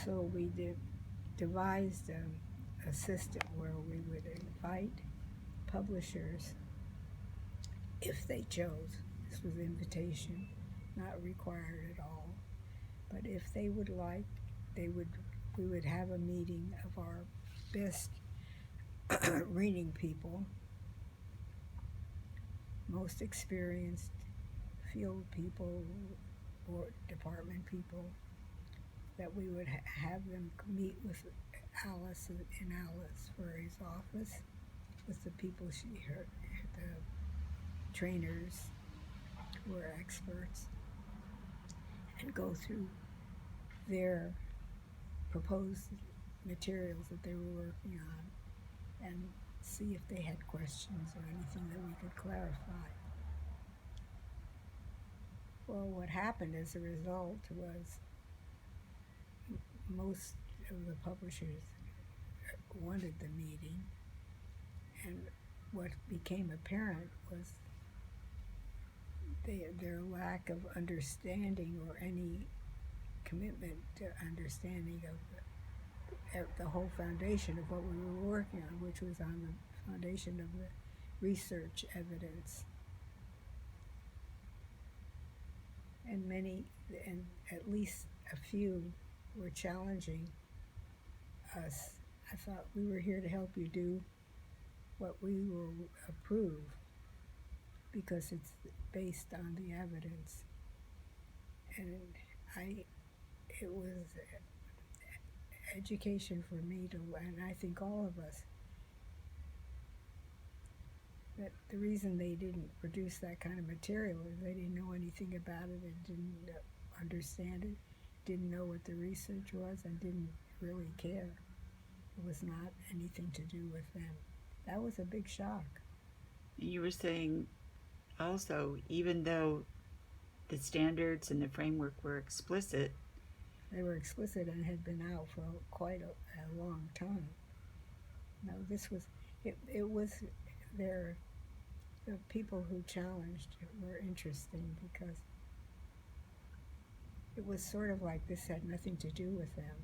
So we devised a system where we would invite publishers if they chose. This was invitation, not required at all. But if they would like, they would we would have a meeting of our best reading people, most experienced field people or department people, that we would have them meet with Alice in Alice Furry's office, with the people the trainers who were experts, and go through their proposed materials that they were working on and see if they had questions or anything that we could clarify. Well, what happened as a result was most of the publishers wanted the meeting, and what became apparent was their lack of understanding or any commitment to understanding of the whole foundation of what we were working on, which was on the foundation of the research evidence. And at least a few were challenging us. I thought, we were here to help you do what we will approve because it's based on the evidence. And it was education for me and I think all of us, that the reason they didn't produce that kind of material is they didn't know anything about it and didn't understand it, didn't know what the research was, and didn't really care. It was not anything to do with them. That was a big shock. You were saying also, even though the standards and the framework were explicit, they were explicit and had been out for quite a long time. No, this was, it was the people who challenged were interesting because it was sort of like this had nothing to do with them.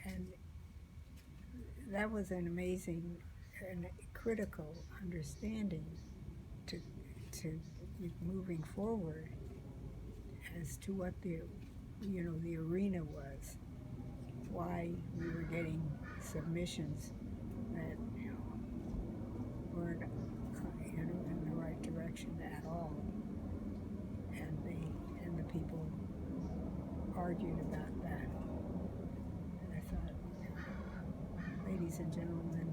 And that was an amazing and critical understanding to moving forward as to what the arena was, why we were getting submissions that weren't in the right direction at all, and the people argued about that. And I thought, ladies and gentlemen,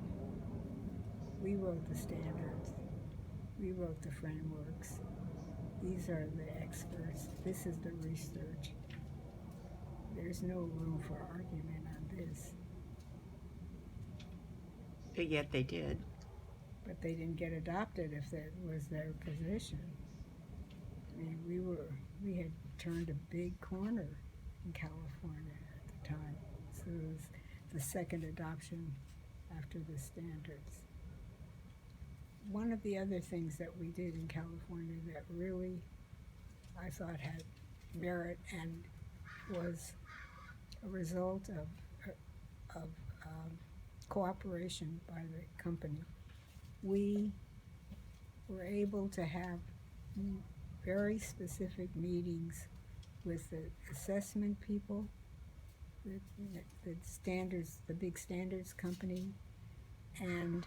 we wrote the standards, we wrote the frameworks, these are the experts, this is the research. There's no room for argument on this. but yet they did. But they didn't get adopted if that was their position. I mean, we had turned a big corner in California at the time. So it was the second adoption after the standards. One of the other things that we did in California that really I thought had merit and was a result of cooperation by the company, we were able to have very specific meetings with the assessment people, the standards, the big standards company, and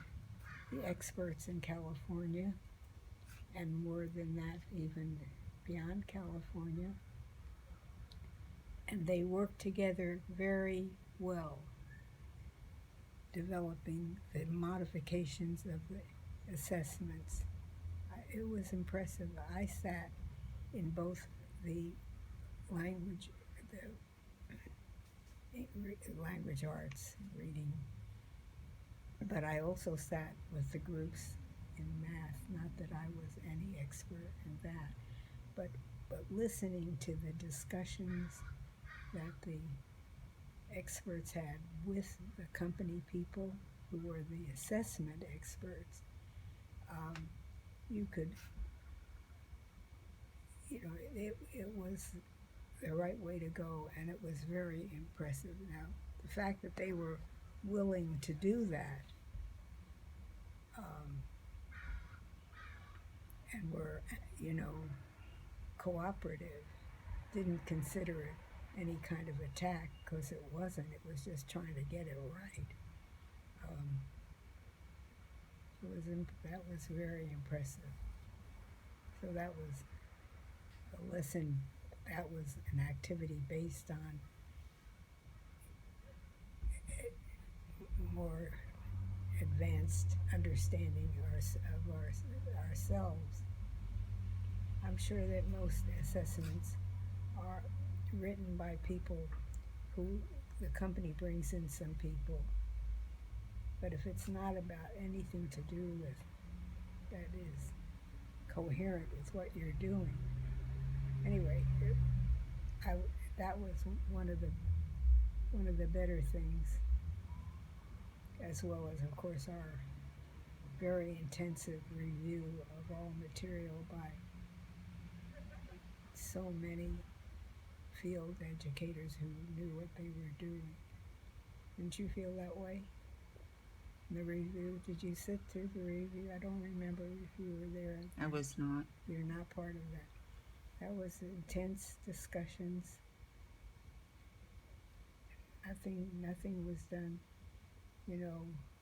the experts in California, and more than that, even beyond California. And they worked together very well, developing the modifications of the assessments. It was impressive. I sat in both the language arts reading, but I also sat with the groups in math. Not that I was any expert in that, but listening to the discussions that the experts had with the company people who were the assessment experts, you could it was the right way to go, and it was very impressive. Now, the fact that they were willing to do that, um, and were, you know, cooperative, didn't consider it any kind of attack, because it wasn't. It was just trying to get it right. Um, that was very impressive. So that was a lesson. That was an activity based on more advanced understanding of ourselves. I'm sure that most assessments are written by people who the company brings in some people, but if it's not about anything to do with that is coherent with what you're doing, anyway, I, that was one of the better things, as well as, of course, our very intensive review of all material by so many field educators who knew what they were doing. Didn't you feel that way? The review, did you sit through the review? I don't remember if you were there. I was not. You're not part of that. That was intense discussions. Nothing was done,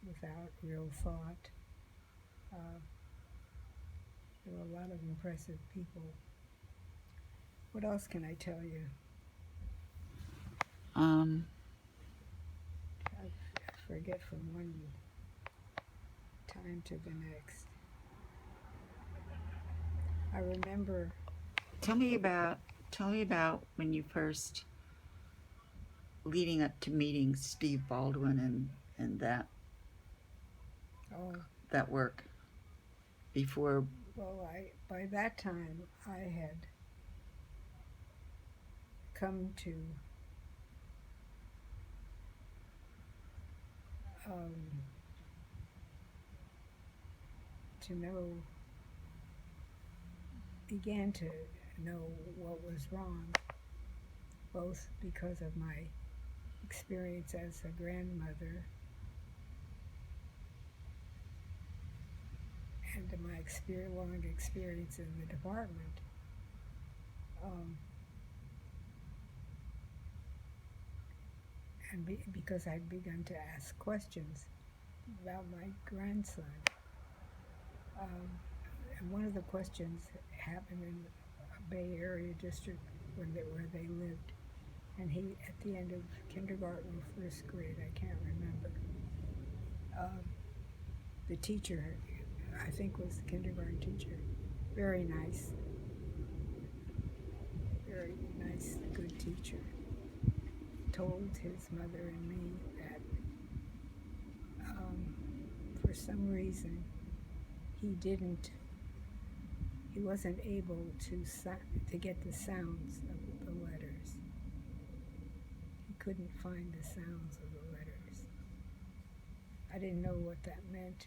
without real thought. There were a lot of impressive people. What else can I tell you? I forget from one time to the next. I remember. Tell me about when you first, leading up to meeting Steve Baldwin and that work before. Well, by that time I had come to began to know what was wrong, both because of my experience as a grandmother and my long experience in the department. And because I'd begun to ask questions about my grandson. And one of the questions happened in a Bay Area district where they lived. And he, at the end of kindergarten or first grade, I can't remember, the teacher, I think was the kindergarten teacher, very nice, good teacher, told his mother and me that for some reason he wasn't able to get the sounds of the letters. He couldn't find the sounds of the letters. I didn't know what that meant.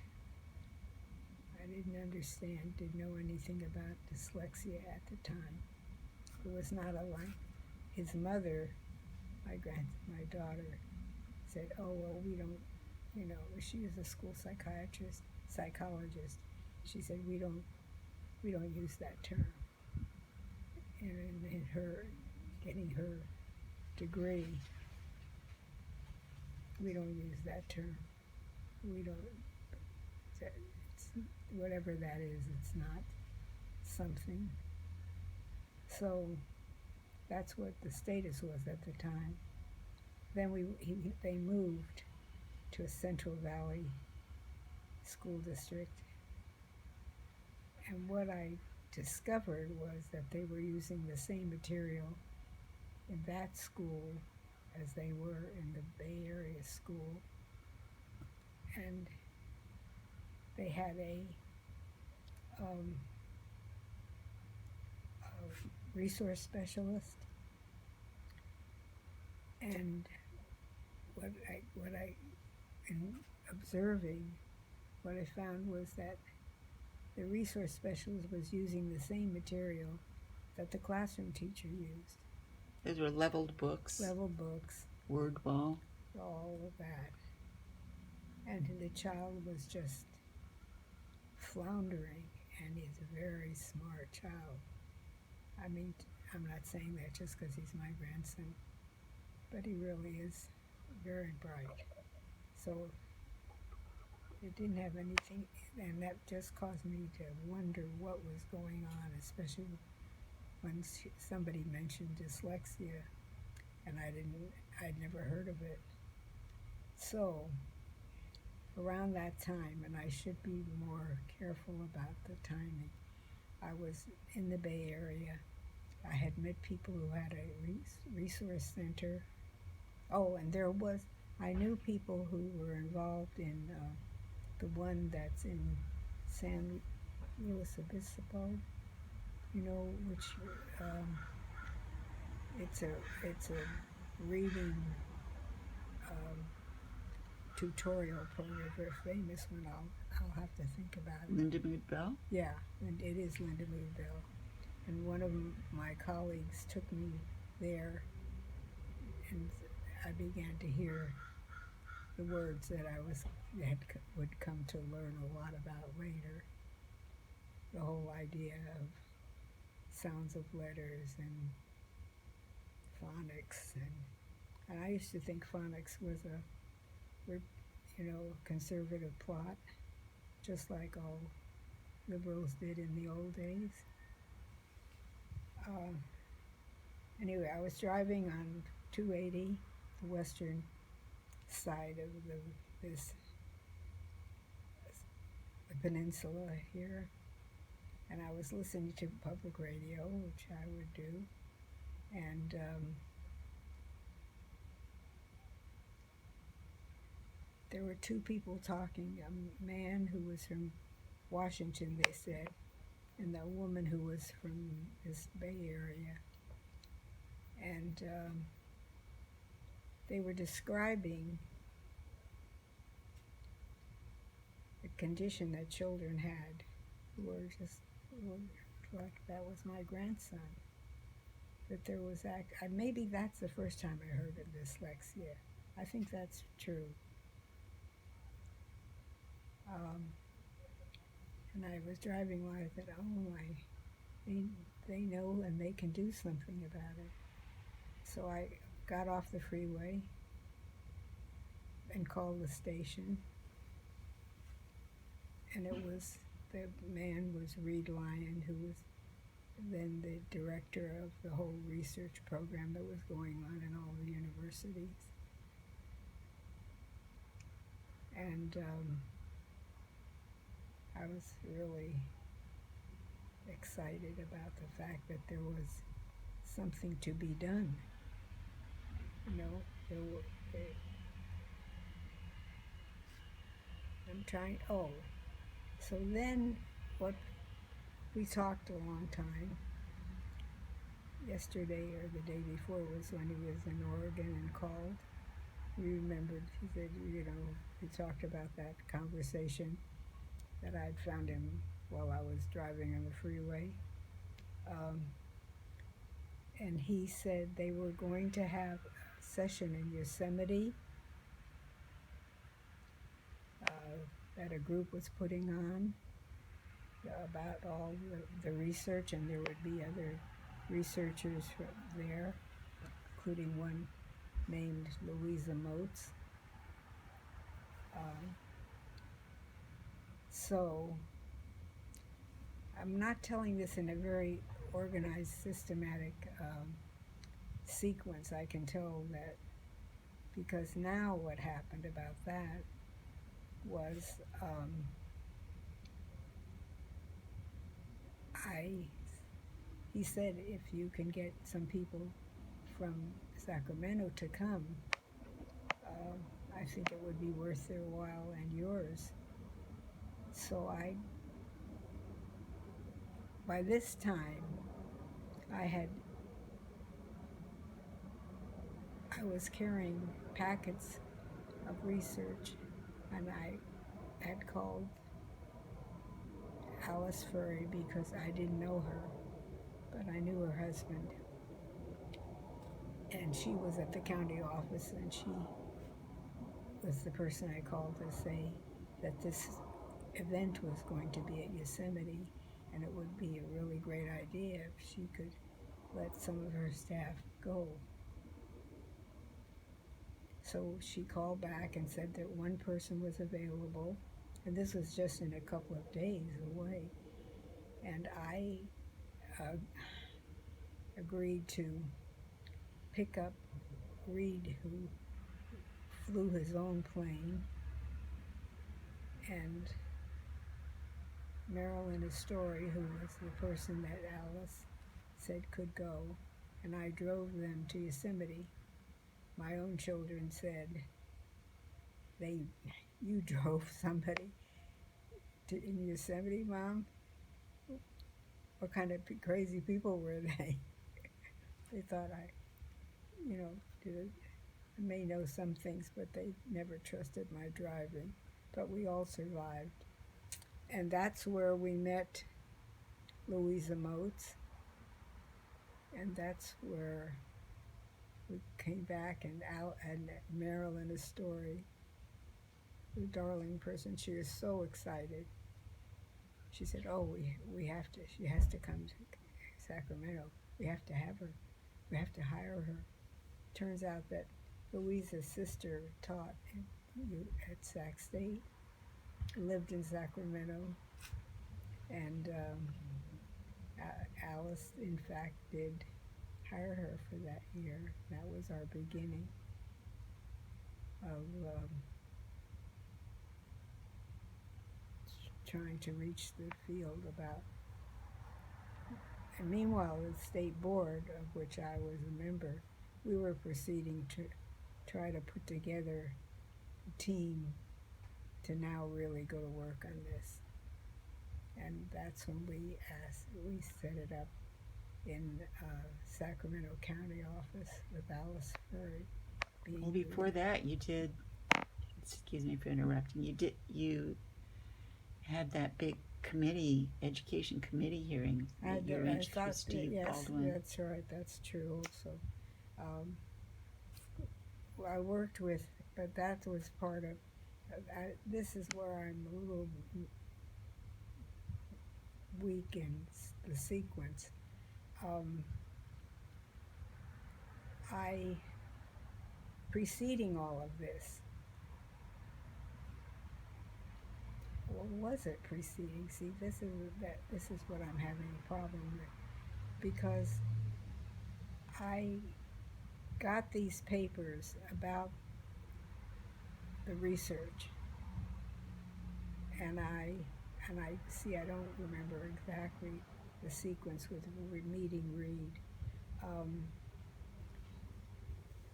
I didn't understand, didn't know anything about dyslexia at the time. It was not a line. His mother, my daughter, said, "Oh, well, we don't, she was a school psychologist. She said, we don't use that term." And in her getting her degree, we don't use that term. We don't, whatever that is, it's not something. So that's what the status was at the time. Then they moved to a Central Valley school district. And what I discovered was that they were using the same material in that school as they were in the Bay Area school. And they had a resource specialist, and what I in observing, what I found was that the resource specialist was using the same material that the classroom teacher used. Those were leveled books, Level books, word wall. all of that. And the child was just floundering, and he's a very smart child. I mean, I'm not saying that just because he's my grandson, but he really is very bright. So it didn't have anything, and that just caused me to wonder what was going on, especially when somebody mentioned dyslexia, and I'd never heard of it. So around that time, and I should be more careful about the timing, I was in the Bay Area. I had met people who had a resource center. Oh, and I knew people who were involved in the one that's in San Luis Obispo, which it's a reading um, tutorial program, a very famous one. I'll have to think about it. Lindamood Bell? Yeah, and it is Lindamood Bell. And one of my colleagues took me there, and I began to hear the words that would come to learn a lot about later. The whole idea of sounds of letters and phonics, and I used to think phonics was a conservative plot, just like all liberals did in the old days. Anyway, I was driving on 280, the western side of the peninsula here, and I was listening to public radio, which I would do, and there were two people talking, a man who was from Washington, they said, and a woman who was from this Bay Area. And they were describing the condition that children had who were like that was my grandson. That there was maybe that's the first time I heard of dyslexia. I think that's true. And I was driving while I thought, they know and they can do something about it. So I got off the freeway and called the station, and the man was Reed Lyon, who was then the director of the whole research program that was going on in all the universities. And I was really excited about the fact that there was something to be done. So then what we talked a long time. Yesterday or the day before was when he was in Oregon and called. We remembered, he said, we talked about that conversation that I'd found him while I was driving on the freeway. And he said they were going to have a session in Yosemite that a group was putting on about all the research, and there would be other researchers there, including one named Louisa Moats. So I'm not telling this in a very organized, systematic sequence. I can tell that because now what happened about that was he said if you can get some people from Sacramento to come, I think it would be worth their while and yours. So by this time, I was carrying packets of research, and I had called Alice Furry because I didn't know her. but I knew her husband, and she was at the county office, and she was the person I called to say that this event was going to be at Yosemite, and it would be a really great idea if she could let some of her staff go. So she called back and said that one person was available, and this was just in a couple of days away. And I uh, agreed to pick up Reed, who flew his own plane, and Marilyn Story, who was the person that Alice said could go, and I drove them to Yosemite. My own children said, you drove somebody in Yosemite, Mom? What kind of crazy people were they? They thought I may know some things, but they never trusted my driving. But we all survived. And that's where we met Louisa Moats, and that's where we came back, and Marilyn Story, the darling person. She was so excited. She said, "Oh, we have to. She has to come to Sacramento. We have to have her. We have to hire her." Turns out that Louisa's sister taught at Sac State, lived in Sacramento, and Alice, in fact, did hire her for that year. That was our beginning of trying to reach the field about. And meanwhile, the state board, of which I was a member, we were proceeding to try to put together a team to now really go to work on this. And that's when we set it up in Sacramento County office with Alice Furry. Well, before that, you did. Excuse me for interrupting. You had that big education committee hearing that you arranged for Steve Baldwin. Yes, that's right. That's true. Also, I worked with, but that was part of. This is where I'm a little weak in the sequence. Preceding all of this, what was it preceding? See, this is what I'm having a problem with, because I got these papers about the research, and I I don't remember exactly the sequence with meeting Reed,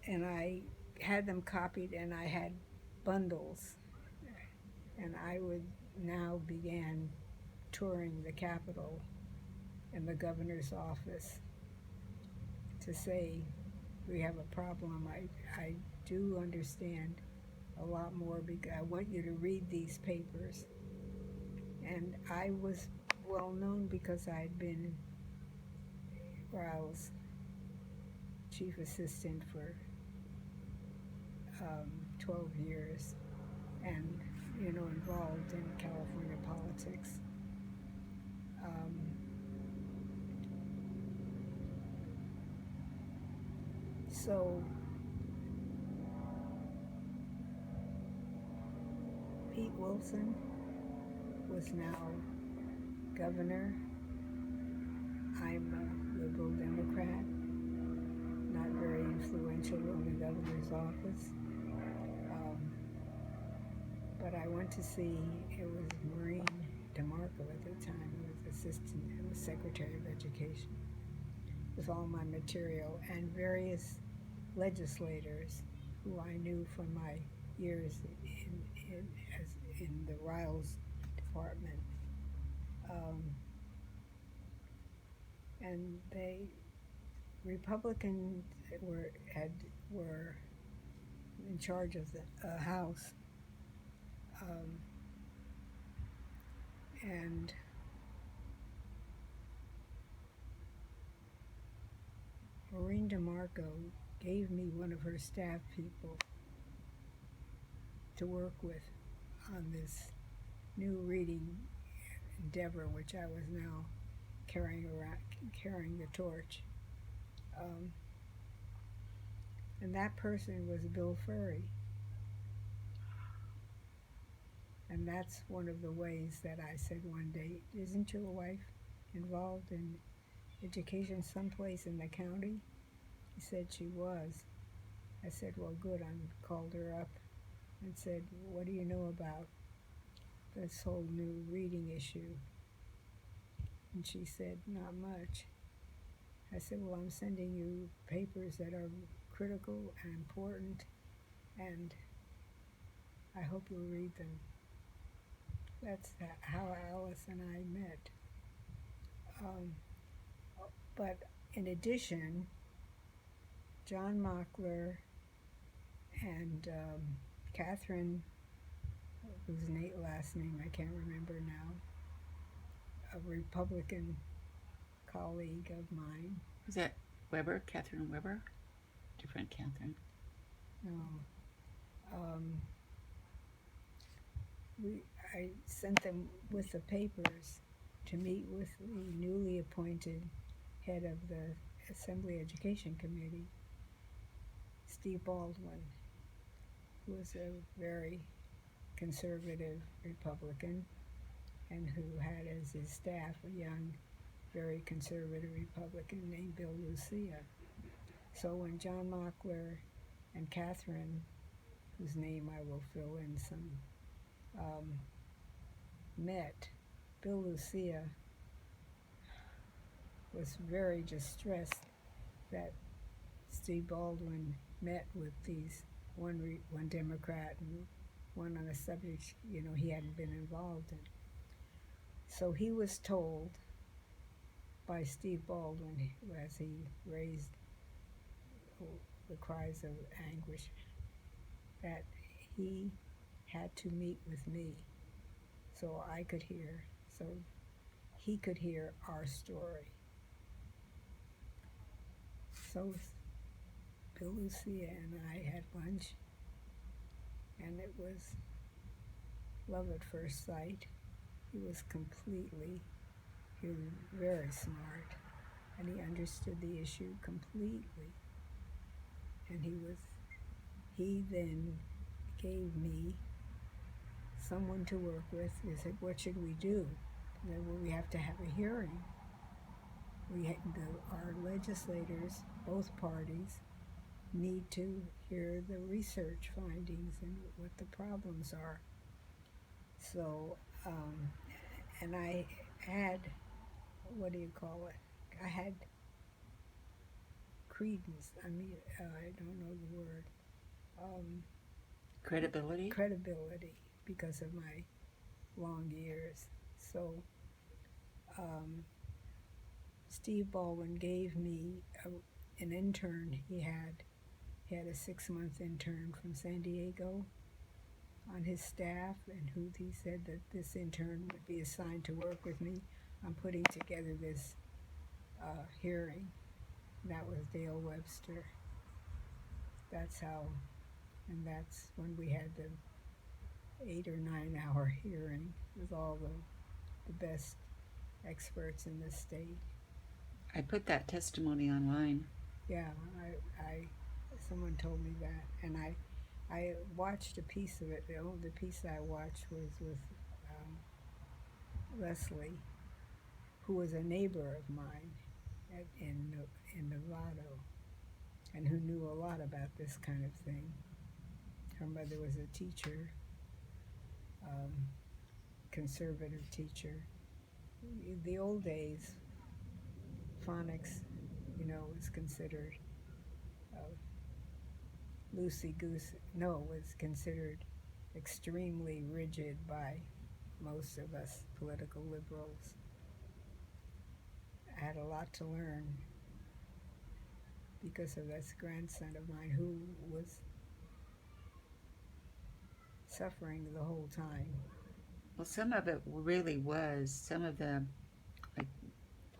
and I had them copied, and I had bundles, and I would now began touring the Capitol and the governor's office to say, we have a problem. I do understand a lot more, because I want you to read these papers. And I was well known because I was chief assistant for 12 years, and involved in California politics. So Pete Wilson was now governor. I'm a liberal Democrat, not very influential in the governor's office. But I went to see, it was Marion DeMarco at the time, who was Secretary of Education, with all my material, and various legislators who I knew from my years in the Riles department. And Republicans were in charge of the House, and Jean DeMarco gave me one of her staff people to work with on this new reading endeavor, which I was now carrying the torch. And that person was Bill Furry. And that's one of the ways that I said one day, isn't your wife involved in education someplace in the county? He said she was. I said, well, good. I called her up and said, what do you know about this whole new reading issue? And she said, not much. I said, well, I'm sending you papers that are critical and important, and I hope you'll read them. That's how Alice and I met. But in addition, John Mockler and Catherine, whose last name I can't remember now, a Republican colleague of mine. Was that Weber, Catherine Weber? Different Catherine. No. I sent them with the papers to meet with the newly appointed head of the Assembly Education Committee, Steve Baldwin, who was a very conservative Republican and who had as his staff a young, very conservative Republican named Bill Lucia. So when John Mockler and Catherine, whose name I will fill in some, met, Bill Lucia was very distressed that Steve Baldwin met with these one Democrat and one on a subject he hadn't been involved in. So he was told by Steve Baldwin, as he raised the cries of anguish, that he had to meet with me so I could hear, so he could hear our story. So Bill Lucia and I had lunch, and it was love at first sight. He was very smart, and he understood the issue completely. And he then gave me someone to work with. He said, what should we do? And then, well, we have to have a hearing. Our legislators, both parties, need to hear the research findings and what the problems are. So, and I had, I had credence. I don't know the word. Credibility? Credibility, because of my long years. So, Steve Baldwin gave me an intern. He had a 6-month intern from San Diego on his staff, and who he said that this intern would be assigned to work with me on putting together this hearing. That was Dale Webster. That's when we had the 8 or 9 hour hearing with all the best experts in the state. I put that testimony online. Yeah, someone told me that, and I watched a piece of it. The piece I watched was with Leslie, who was a neighbor of mine in Novato, and who knew a lot about this kind of thing. Her mother was a teacher, conservative teacher. The old days, phonics, was considered was considered extremely rigid by most of us political liberals. I had a lot to learn because of this grandson of mine who was suffering the whole time. Well, some of it really was, some of the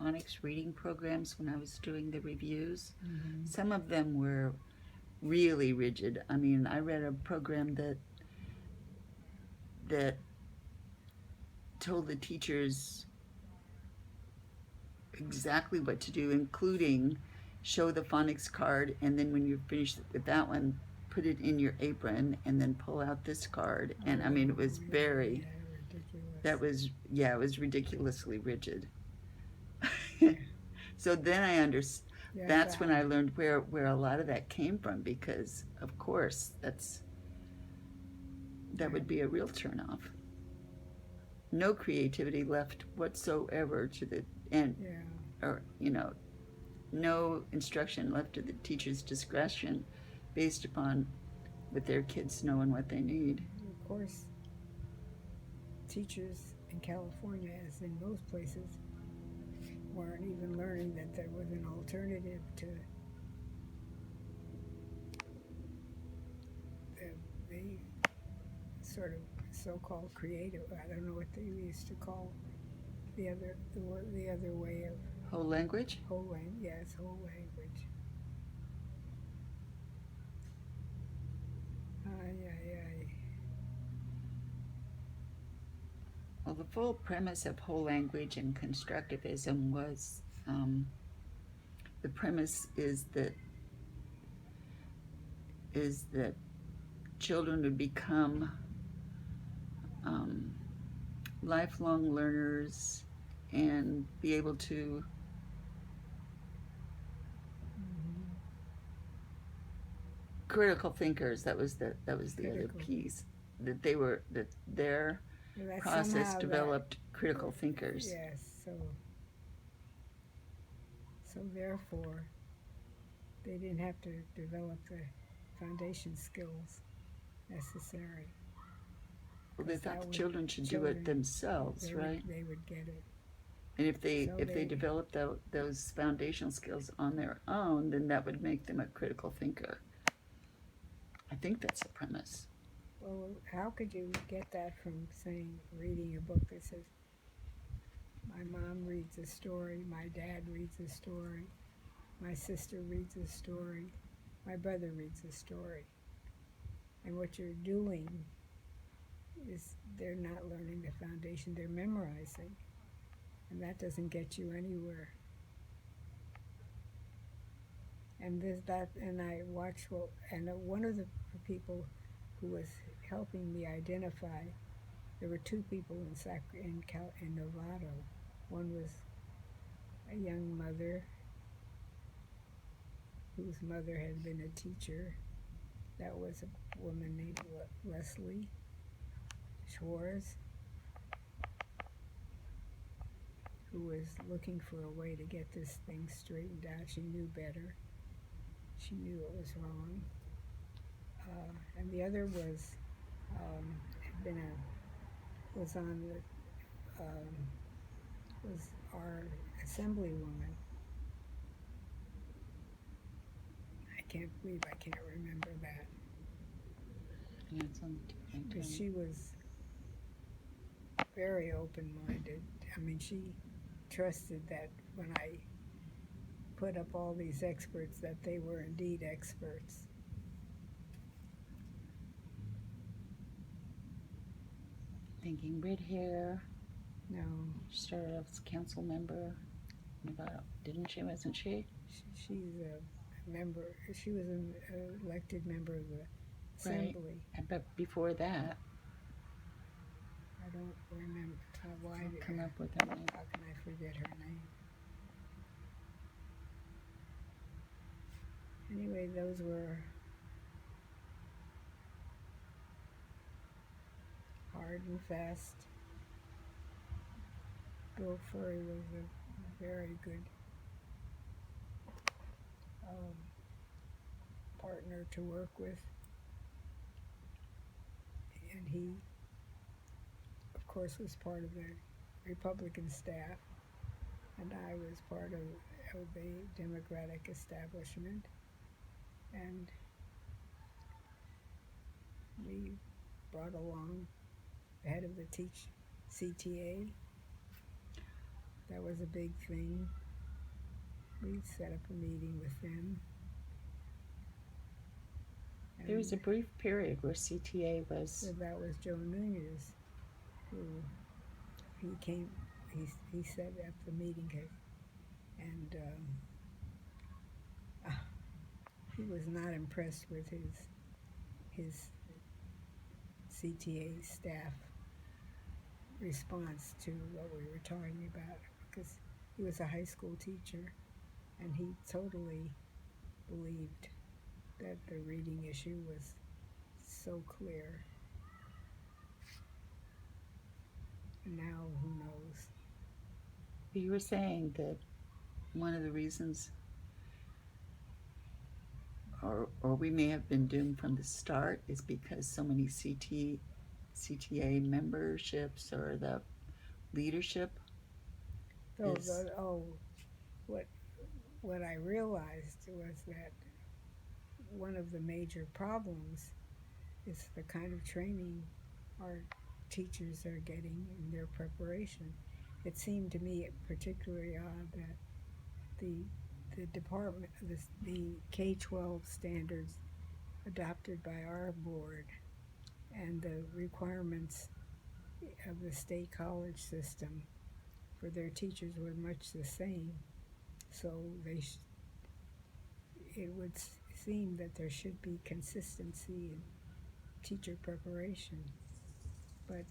phonics reading programs when I was doing the reviews. Mm-hmm. Some of them were really rigid. I mean, I read a program that told the teachers exactly what to do, including show the phonics card, and then when you're finished with that one, put it in your apron and then pull out this card. And I mean, it was very, ridiculous. It was ridiculously rigid. Yeah. So then I understood. Yeah, That's when I learned where a lot of that came from, because of course that would be a real turnoff. No creativity left whatsoever to the end, or no instruction left to the teacher's discretion based upon what their kids know and what they need. Of course, teachers in California, as in most places, weren't even learning that there was an alternative to the sort of so-called creative. I don't know what they used to call the other way of whole language. Whole language, yes, whole language. Well, the full premise of whole language and constructivism was the premise is that children would become lifelong learners and be able to critical thinkers. That was the other piece, that their process developed critical thinkers. Yes, so therefore they didn't have to develop the foundation skills necessary. Well, they thought the children should do it themselves, right? They would get it. And if they developed those foundational skills on their own, then that would make them a critical thinker. I think that's the premise. Well, how could you get that from reading a book that says, my mom reads a story, my dad reads a story, my sister reads a story, my brother reads a story. And what you're doing is they're not learning the foundation, they're memorizing. And that doesn't get you anywhere. And I watched one of the people who was helping me identify, there were two people in Novato. One was a young mother whose mother had been a teacher. That was a woman named Leslie Schwartz, who was looking for a way to get this thing straightened out. She knew better. She knew it was wrong. And the other was was our assemblywoman. I can't believe I can't remember that. Yeah, it's on the But she was very open-minded. I mean, she trusted that when I put up all these experts, that they were indeed experts. Thinking red hair. No. She started off as a council member. Didn't she? Wasn't she? She's a member. She was an elected member of the assembly. Right. But before that, I don't remember. Why did come up with her name? How can I forget her name? Anyway, those were hard and fast. Bill Furry was a very good partner to work with. And he, of course, was part of the Republican staff, and I was part of the Democratic establishment. And we brought along the head of the CTA. That was a big thing. We set up a meeting with them. There was a brief period where CTA was. So that was Joe Nunez, who he came. He set up the meeting, and he was not impressed with his CTA staff response to what we were talking about, because he was a high school teacher, and he totally believed that the reading issue was so clear. And now, who knows? You were saying that one of the reasons, or we may have been doomed from the start, is because so many CTA memberships or the leadership. What I realized was that one of the major problems is the kind of training our teachers are getting in their preparation. It seemed to me particularly odd that the department, the K-12 standards adopted by our board and the requirements of the state college system for their teachers were much the same. So it would seem that there should be consistency in teacher preparation. But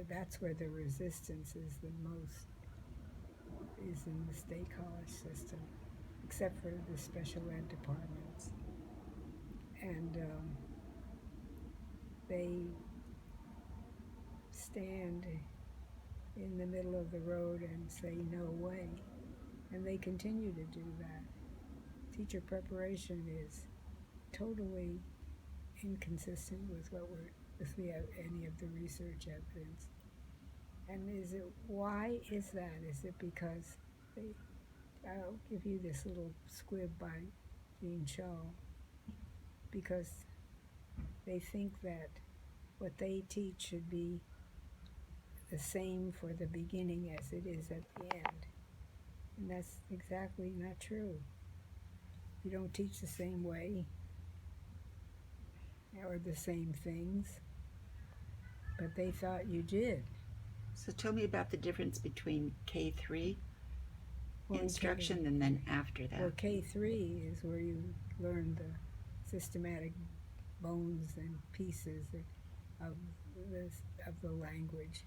that's where the resistance is the most, is in the state college system, except for the special ed departments. And they stand in the middle of the road and say no way, and they continue to do that. Teacher preparation is totally inconsistent with any of the research evidence. And why is that? Is it because I'll give you this little squib by Jean Shaw, because they think that what they teach should be the same for the beginning as it is at the end. And that's exactly not true. You don't teach the same way or the same things, but they thought you did. So tell me about the difference between K3 instruction and then after that. Well, K3 is where you learn the systematic bones and pieces of the language.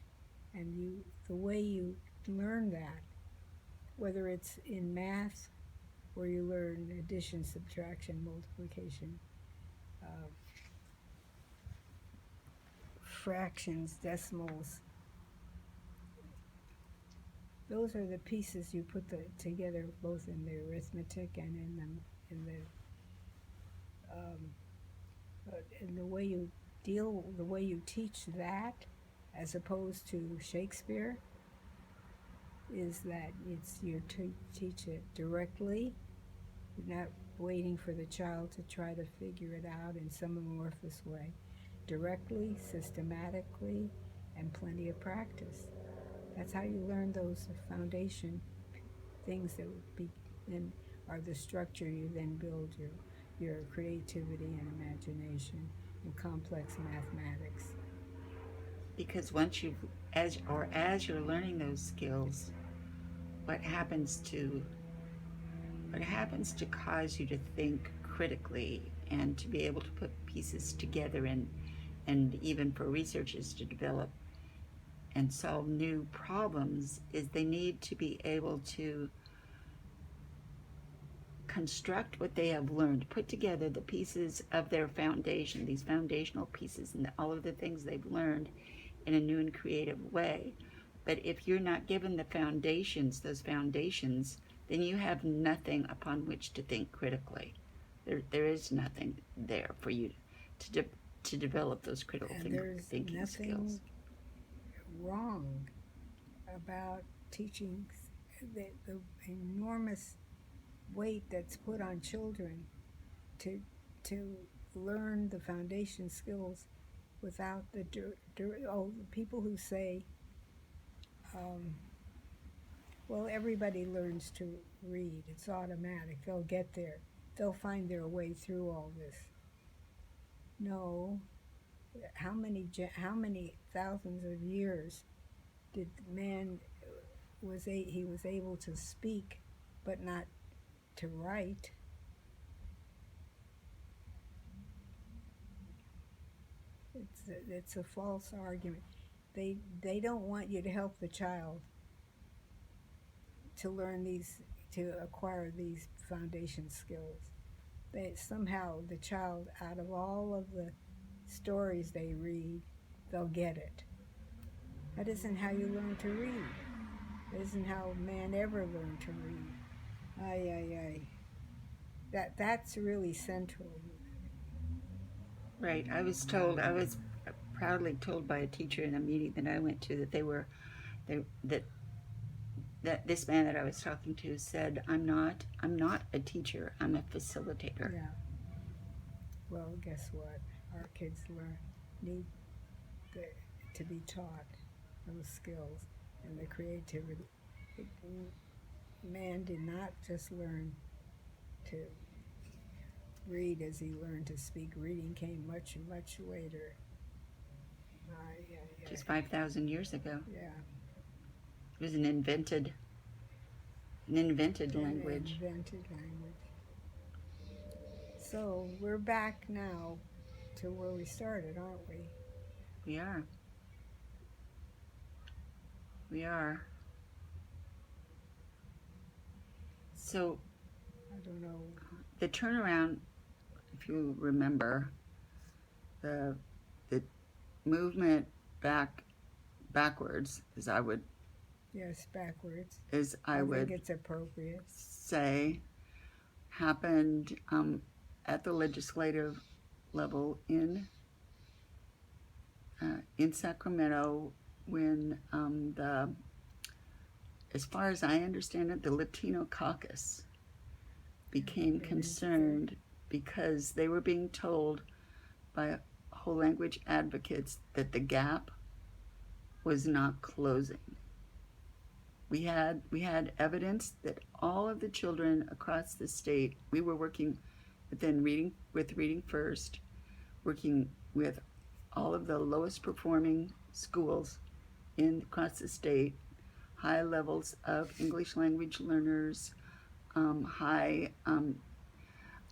And the way you learn that, whether it's in math, where you learn addition, subtraction, multiplication, fractions, decimals, those are the pieces you put together, both in the arithmetic and in the way you teach that, as opposed to Shakespeare, is that you teach it directly. You're not waiting for the child to try to figure it out in some amorphous way. Directly, systematically, and plenty of practice. That's how you learn those foundation things that then are the structure you then build your creativity and imagination and complex mathematics. Because once as you're learning those skills, what happens to cause you to think critically and to be able to put pieces together and even for researchers to develop and solve new problems, is they need to be able to construct what they have learned, put together the pieces of their foundation, these foundational pieces and all of the things they've learned in a new and creative way. But if you're not given the foundations, those foundations, then you have nothing upon which to think critically. There is nothing there for you to develop those critical thinking skills. There's nothing wrong about teaching the enormous weight that's put on children to learn the foundation skills without the people who say, well, everybody learns to read. It's automatic. They'll get there. They'll find their way through all this. No. How many thousands of years did man he was able to speak, but not to write? It's a false argument. They don't want you to help the child to learn to acquire these foundation skills. Somehow the child, out of all of the stories they read, they'll get it. That isn't how you learn to read. That isn't how man ever learned to read. That's really central. Right. I was proudly told by a teacher in a meeting that I went to that this man that I was talking to said, I'm not a teacher, I'm a facilitator. Yeah. Well, guess what? Our kids need to be taught those skills and the creativity. Man did not just learn to read as he learned to speak. Reading came much, much later. Just 5,000 years ago. Yeah. It was an invented language. So we're back now to where we started, aren't we? We are. So, I don't know. The turnaround, if you remember, the movement backwards, as I would. Yes, backwards. As I would think it's appropriate. Say, happened at the legislative level in Sacramento when as far as I understand it, the Latino caucus became concerned because they were being told by whole language advocates that the gap was not closing. We had evidence that all of the children across the state, we were working within Reading First, working with all of the lowest performing schools across the state, high levels of English language learners, high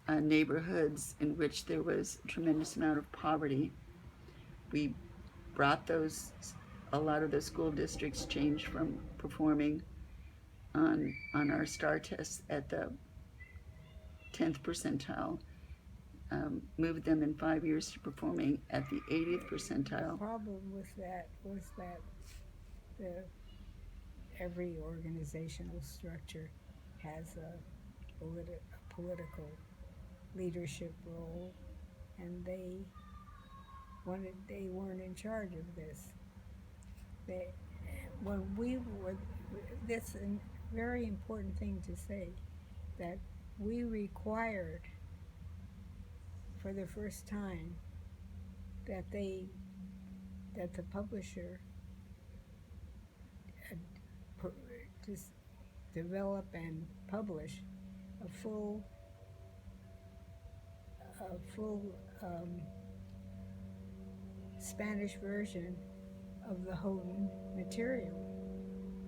neighborhoods in which there was a tremendous amount of poverty. We brought a lot of those school districts changed from performing on our STAR tests at the 10th percentile, moved them in 5 years to performing at the 80th percentile. The problem with that was that every organizational structure has a political leadership role, and they weren't in charge of this. That's a very important thing to say, that we required for the first time that the publisher just develop and publish a full Spanish version of the Houghton material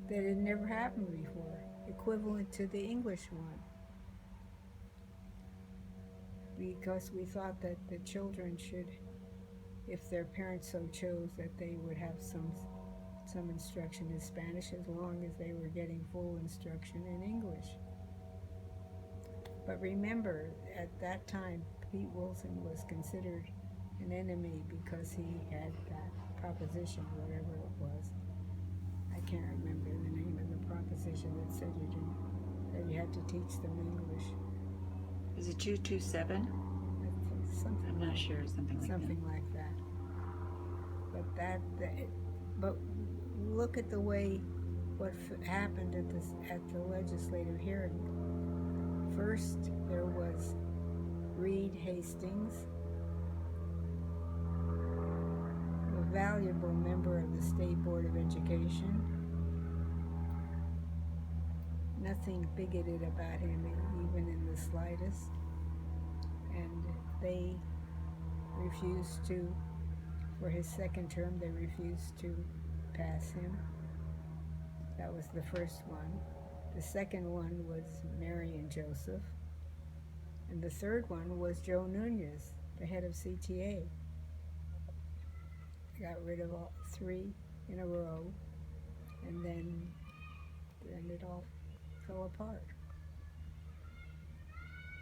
that had never happened before, equivalent to the English one. Because we thought that the children should, if their parents so chose, that they would have some instruction in Spanish as long as they were getting full instruction in English. But remember, at that time, Pete Wilson was considered an enemy because he had that proposition, whatever it was. I can't remember the name of the proposition that said that you had to teach them English. Is it 227? Something. I'm not sure. Something like that. But look at the way what happened at the legislative hearing. First, there was Reed Hastings, valuable member of the State Board of Education. Nothing bigoted about him, even in the slightest. And they refused to, for his second term, they refused to pass him. That was the first one. The second one was Marion Joseph. And the third one was Joe Nunez, the head of CTA. Got rid of all three in a row, and then it all fell apart.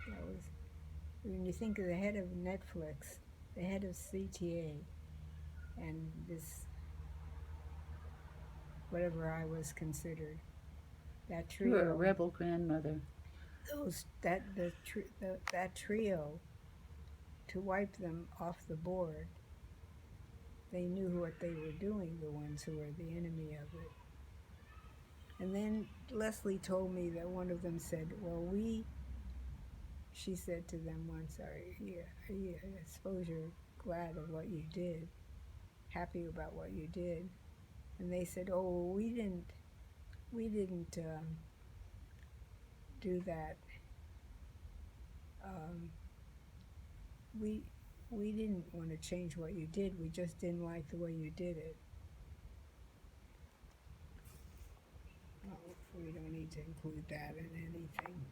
That was, when you think of the head of Netflix, the head of CTA, and this, whatever I was considered, that trio. You were a rebel grandmother. That trio, to wipe them off the board, they knew what they were doing, the ones who were the enemy of it. And then Leslie told me that one of them said, well, she said to them once, I suppose you're glad of what you did, happy about what you did. And they said, oh, we didn't do that. We didn't want to change what you did. We just didn't like the way you did it. Well, we don't need to include that in anything.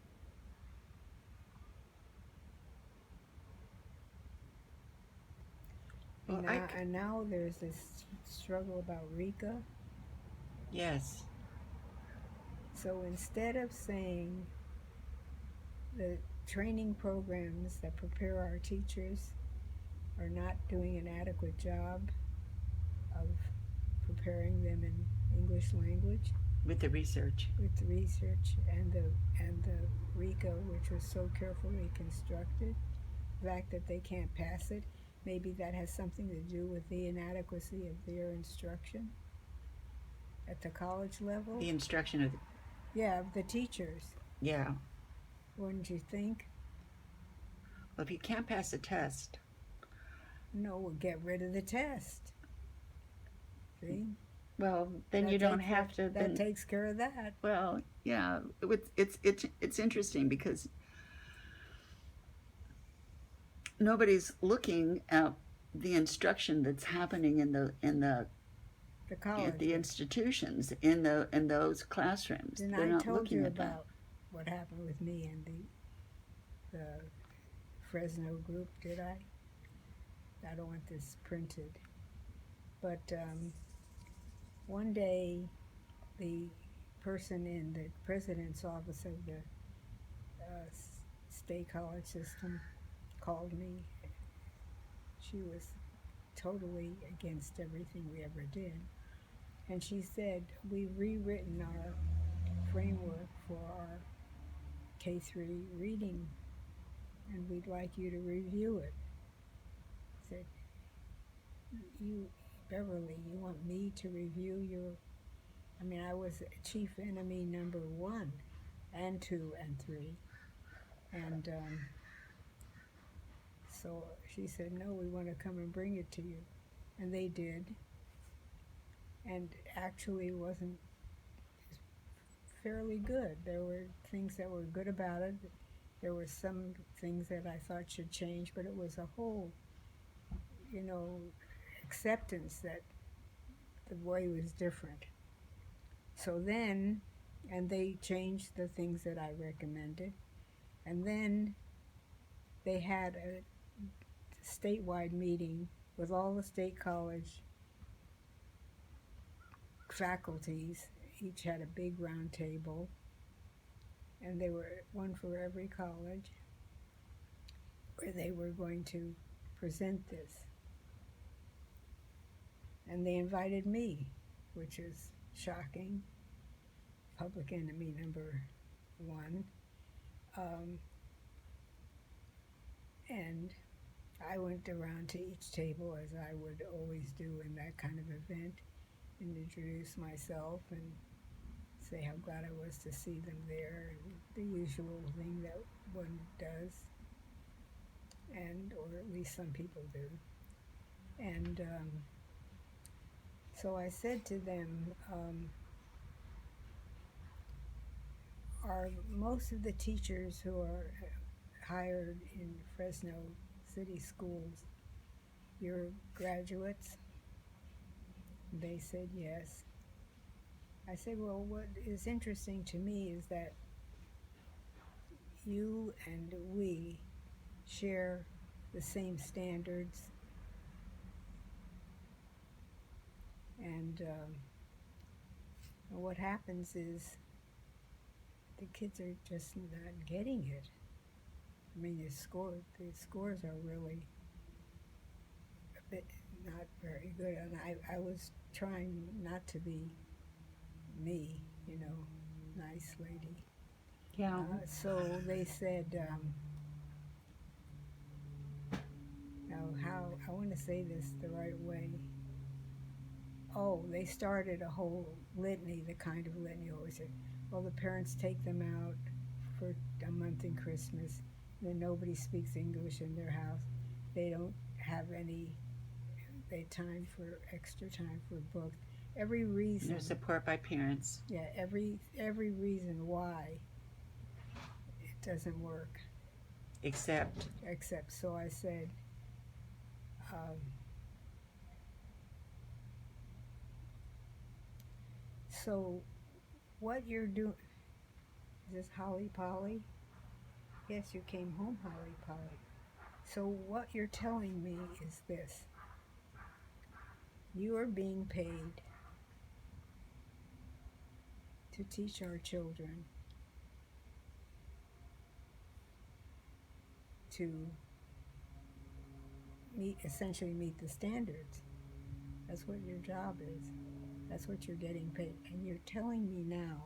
Well, and now there's this struggle about RICA. Yes. So instead of saying the training programs that prepare our teachers are not doing an adequate job of preparing them in English language. With the research. And the RICA, which was so carefully constructed, the fact that they can't pass it, maybe that has something to do with the inadequacy of their instruction at the college level. The instruction of the teachers. Yeah. Wouldn't you think? Well, if you can't pass a test. No, we'll get rid of the test. See? Well, then you don't have to. That takes care of that. Well, yeah, it's interesting because nobody's looking at the instruction that's happening in the college, at the institutions, in those classrooms. And They're I not told looking you at about what happened with me and the Fresno group, did I? I don't want this printed. But one day, the person in the president's office of the state college system called me. She was totally against everything we ever did. And she said, we've rewritten our framework for our K-3 reading, and we'd like you to review it. I said, Beverly, you want me to review your... I was chief enemy number 1 and 2 and 3. And so she said, no, we want to come and bring it to you. And they did. And actually wasn't fairly good. There were things that were good about it. There were some things that I thought should change, but it was a whole, acceptance that the way was different. So then, and they changed the things that I recommended, and then they had a statewide meeting with all the state college faculties. Each had a big round table, and they were one for every college, where they were going to present this. And they invited me, which is shocking, public enemy number 1. And I went around to each table, as I would always do in that kind of event, and introduce myself and say how glad I was to see them there, and the usual thing that one does, or at least some people do. And So I said to them, are most of the teachers who are hired in Fresno City schools your graduates? They said yes. I said, well, what is interesting to me is that you and we share the same standards, and what happens is the kids are just not getting it. I mean, the scores are really a bit not very good, and I was trying not to be me, nice lady. Yeah. So they said, now how, I want to say this the right way. Oh, they started a whole litany, the kind of litany always said, well, the parents take them out for a month in Christmas, then nobody speaks English in their house. They don't have any extra time for books. Every reason. No support by parents. Yeah, every reason why it doesn't work. Except. So I said, so what you're doing, is this Holly Polly? Yes, you came home, Holly Polly. So what you're telling me is this. You are being paid to teach our children to essentially meet the standards. That's what your job is. That's what you're getting paid. And you're telling me now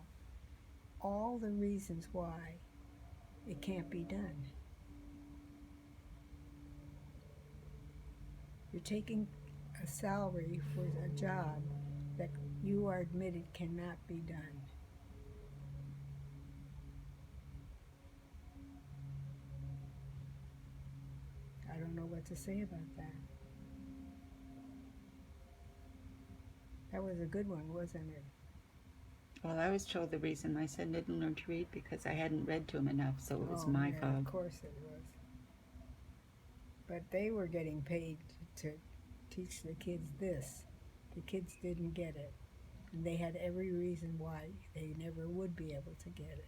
all the reasons why it can't be done. You're taking a salary for a job that you are admitted cannot be done. I don't know what to say about that. That was a good one, wasn't it? Well, I was told the reason my son didn't learn to read because I hadn't read to him enough, so it was my fault. Of course it was. But they were getting paid to teach the kids this. The kids didn't get it. And they had every reason why they never would be able to get it.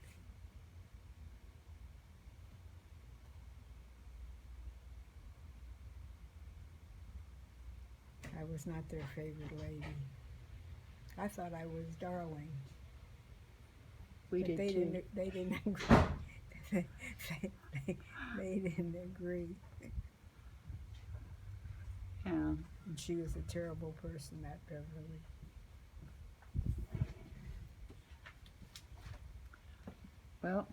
I was not their favorite lady. I thought I was darling. We but did they too. They didn't agree. they didn't agree. Yeah. And she was a terrible person, that Beverly. Well,